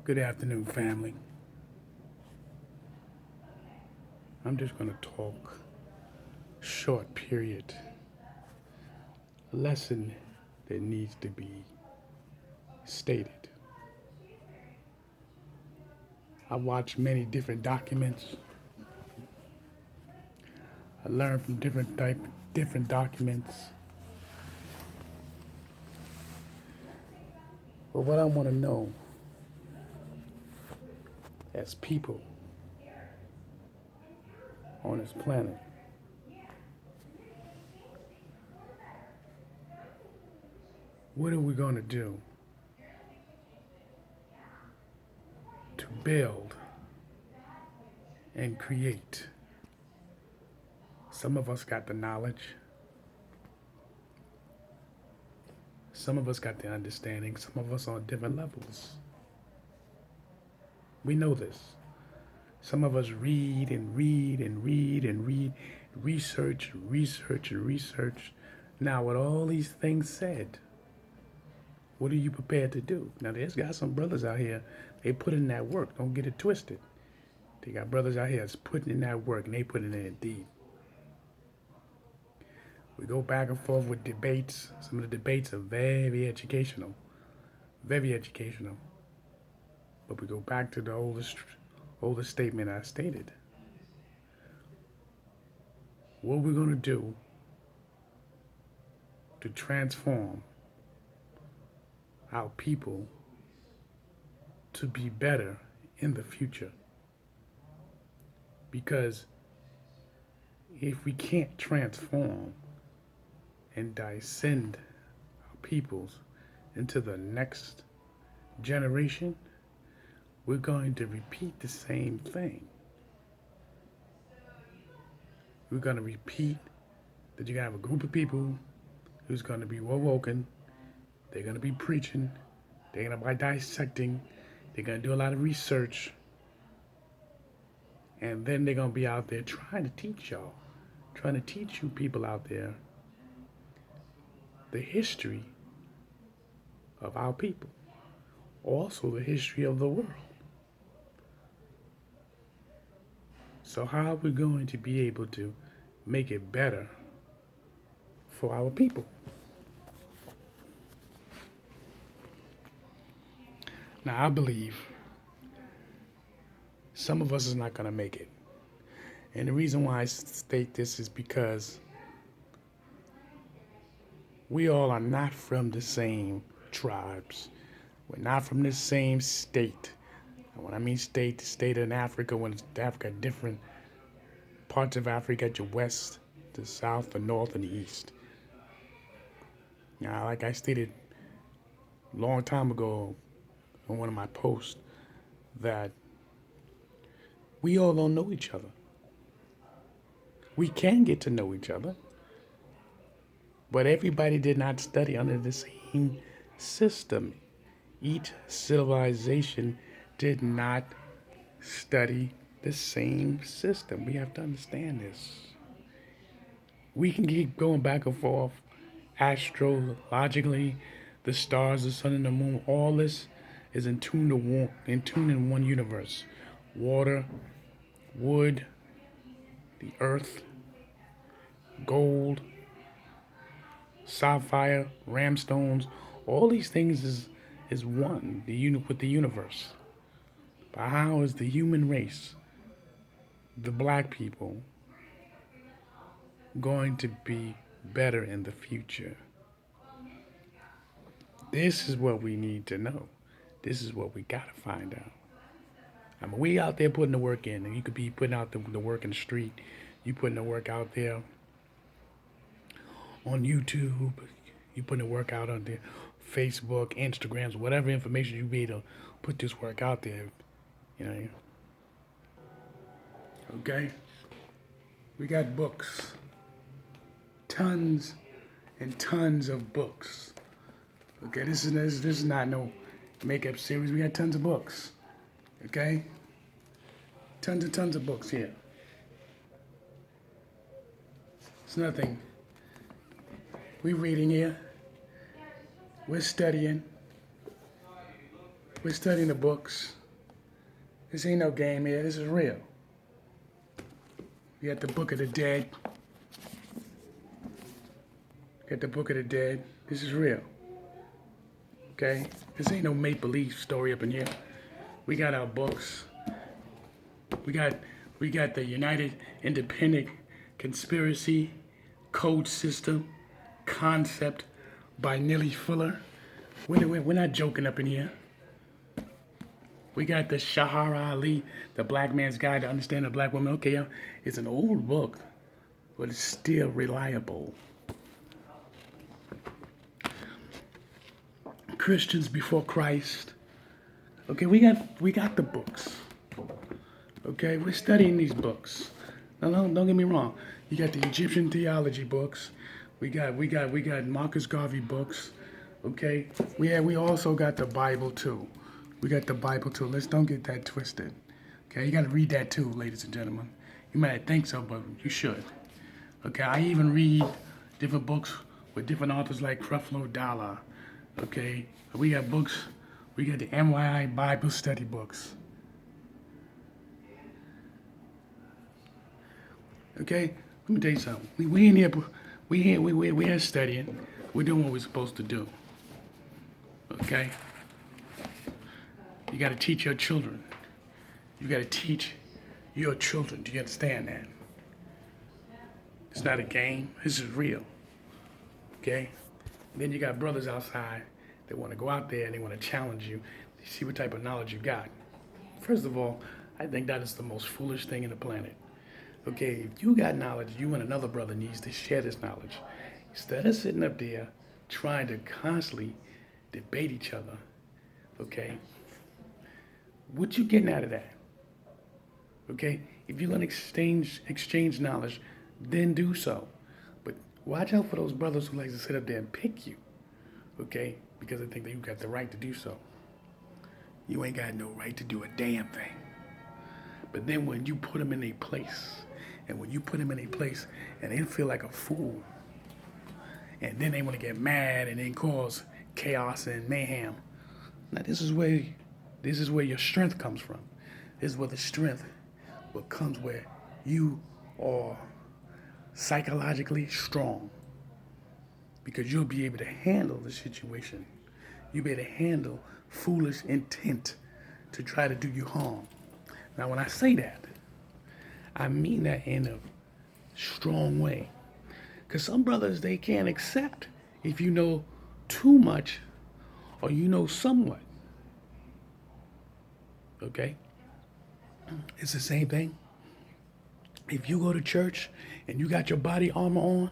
Good afternoon, family. I'm just going to talk short period. A lesson that needs to be stated. I watched many different documents. I learned from different documents. But what I want to know as people on this planet, what are we going to do to build and create? Some of us got the knowledge. Some of us got the understanding. Some of us on different levels. We know this. Some of us read and read and read and read, research, research, and research. Now, with all these things said, what are you prepared to do? Now, there's got some brothers out here, they put in that work. Don't get it twisted. They got brothers out here that's putting in that work, and they put it in deep. We go back and forth with debates. Some of the debates are very educational. Very educational. But we go back to the oldest statement I stated. What we're going to do to transform our people to be better in the future. Because if we can't transform and descend our peoples into the next generation, we're going to repeat the same thing. We're going to repeat that you're going to have a group of people who's going to be woken. They're going to be preaching. They're going to be dissecting. They're going to do a lot of research. And then they're going to be out there trying to teach y'all, trying to teach you people out there the history of our people, also the history of the world. So how are we going to be able to make it better for our people? Now, I believe some of us is not going to make it. And the reason why I state this is because we all are not from the same tribes. We're not from the same state. And when I mean state, the state in Africa, when it's Africa, different parts of Africa, the west, the south, the north, and the east. Now, like I stated a long time ago on one of my posts, that we all don't know each other. We can get to know each other, but everybody did not study under the same system. Each civilization did not study the same system. We have to understand this. We can keep going back and forth astrologically, the stars, the sun, and the moon. All this is in tune in one universe. Water, wood, the earth, gold, sapphire, ramstones. All these things is one. With the universe. But how is the human race, the black people, going to be better in the future? This is what we need to know. This is what we gotta find out. I mean, we out there putting the work in, and you could be putting out the work in the street. You putting the work out there on YouTube. You putting the work out on the Facebook, Instagrams, whatever information you be to put this work out there. You know. Okay. We got books. Tons and tons of books. Okay, this is not no makeup series. We got tons of books. Okay? Tons of books here. It's nothing. We're reading here. We're studying. We're studying the books. This ain't no game here. This is real. You got the Book of the Dead. You got the Book of the Dead. This is real. Okay? This ain't no make-believe story up in here. We got our books. We got the United Independent Conspiracy Code System Concept by Neely Fuller. We're not joking up in here. We got the Shahara Ali, The Black Man's Guide to Understand a Black Woman. Okay, it's an old book, but it's still reliable. Christians Before Christ. Okay, we got the books. Okay, we're studying these books. No, don't get me wrong. You got the Egyptian theology books. We got Marcus Garvey books. Okay, we also got the Bible too. We got the Bible too. Don't get that twisted. Okay, you got to read that too, ladies and gentlemen. You might think so, but you should. Okay, I even read different books with different authors like Creflo Dollar. Okay, we got books. We got the NYI Bible study books. Okay, let me tell you something. We in here. We here studying. We're doing what we're supposed to do. Okay. You got to teach your children. You got to teach your children. Do you understand that? It's not a game. This is real. Okay? And then you got brothers outside that want to go out there and they want to challenge you to see what type of knowledge you got. First of all, I think that is the most foolish thing in the planet. Okay, if you got knowledge, you and another brother needs to share this knowledge. Instead of sitting up there trying to constantly debate each other, okay? What you getting out of that? Okay? If you're gonna exchange knowledge, then do so. But watch out for those brothers who like to sit up there and pick you. Okay? Because they think that you got the right to do so. You ain't got no right to do a damn thing. But then when you put them in a place, and when you put them in a place and they feel like a fool, and then they want to get mad and then cause chaos and mayhem. Now this is where your strength comes from. This is where the strength comes where you are psychologically strong. Because you'll be able to handle the situation. You'll be able to handle foolish intent to try to do you harm. Now when I say that, I mean that in a strong way. Because some brothers, they can't accept if you know too much or you know somewhat. Okay? It's the same thing. If you go to church and you got your body armor on,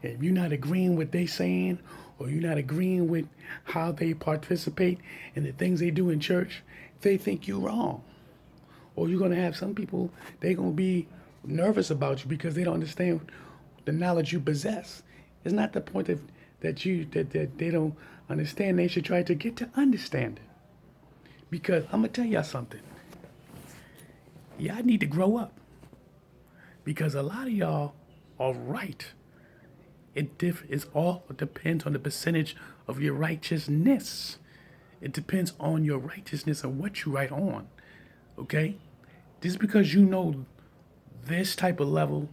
and if you're not agreeing with they saying, or you're not agreeing with how they participate in the things they do in church, they think you're wrong. Or you're going to have some people, they're going to be nervous about you because they don't understand the knowledge you possess. It's not the point that they don't understand. They should try to get to understand it. Because I'm going to tell y'all something. Y'all need to grow up. Because a lot of y'all are right. It all depends on the percentage of your righteousness. It depends on your righteousness and what you write on. Okay? Just because you know this type of level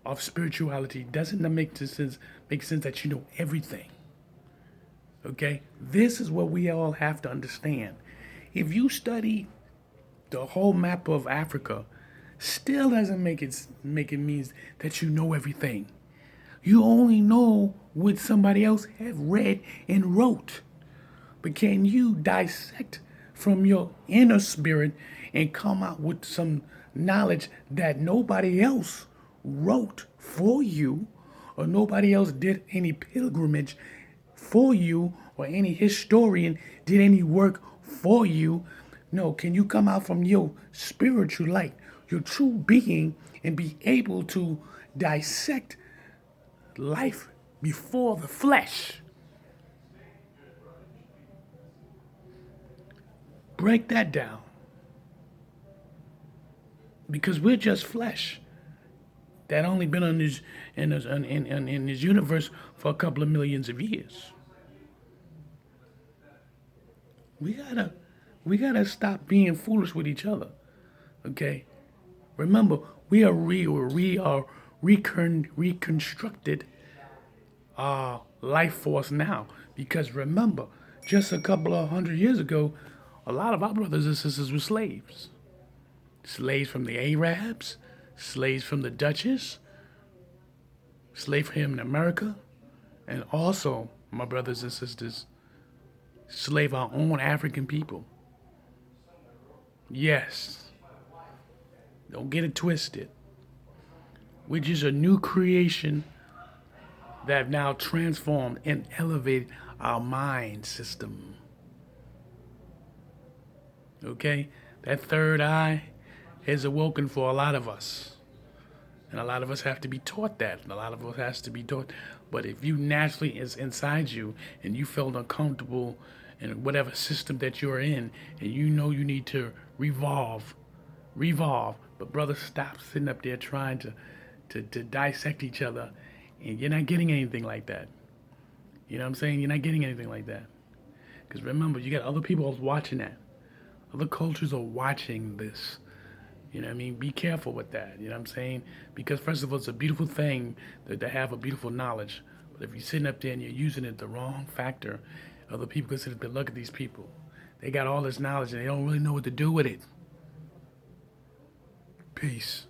of spirituality doesn't make sense that you know everything. Okay? This is what we all have to understand. If you study the whole map of Africa, still doesn't make it mean that you know everything. You only know what somebody else have read and wrote. But can you dissect from your inner spirit and come out with some knowledge that nobody else wrote for you, or nobody else did any pilgrimage for you, or any historian did any work for you? No, can you come out from your spiritual light, your true being, and be able to dissect life before the flesh? Break that down. Because we're just flesh that only been on this in this universe for a couple of millions of years. We We gotta stop being foolish with each other. Okay? Remember, we are reconstructed life force now. Because remember, just a couple of 100 years ago, a lot of our brothers and sisters were slaves. Slaves from the Arabs, slaves from the Dutches, slaves here in America, and also, my brothers and sisters, slave our own African people. Yes, don't get it twisted. We're just a new creation that have now transformed and elevated our mind system. Okay? That third eye has awoken for a lot of us. And a lot of us have to be taught that. And a lot of us has to be taught. But if you naturally is inside you and you felt uncomfortable in whatever system that you're in, and you know you need to revolve. But brother, stop sitting up there trying to dissect each other, and you're not getting anything like that. You know what I'm saying? You're not getting anything like that. Because remember, you got other people watching that. Other cultures are watching this. You know what I mean? Be careful with that. You know what I'm saying? Because first of all, it's a beautiful thing to have a beautiful knowledge. But if you're sitting up there and you're using it the wrong factor, other people consider to look at these people. They got all this knowledge and they don't really know what to do with it. Peace.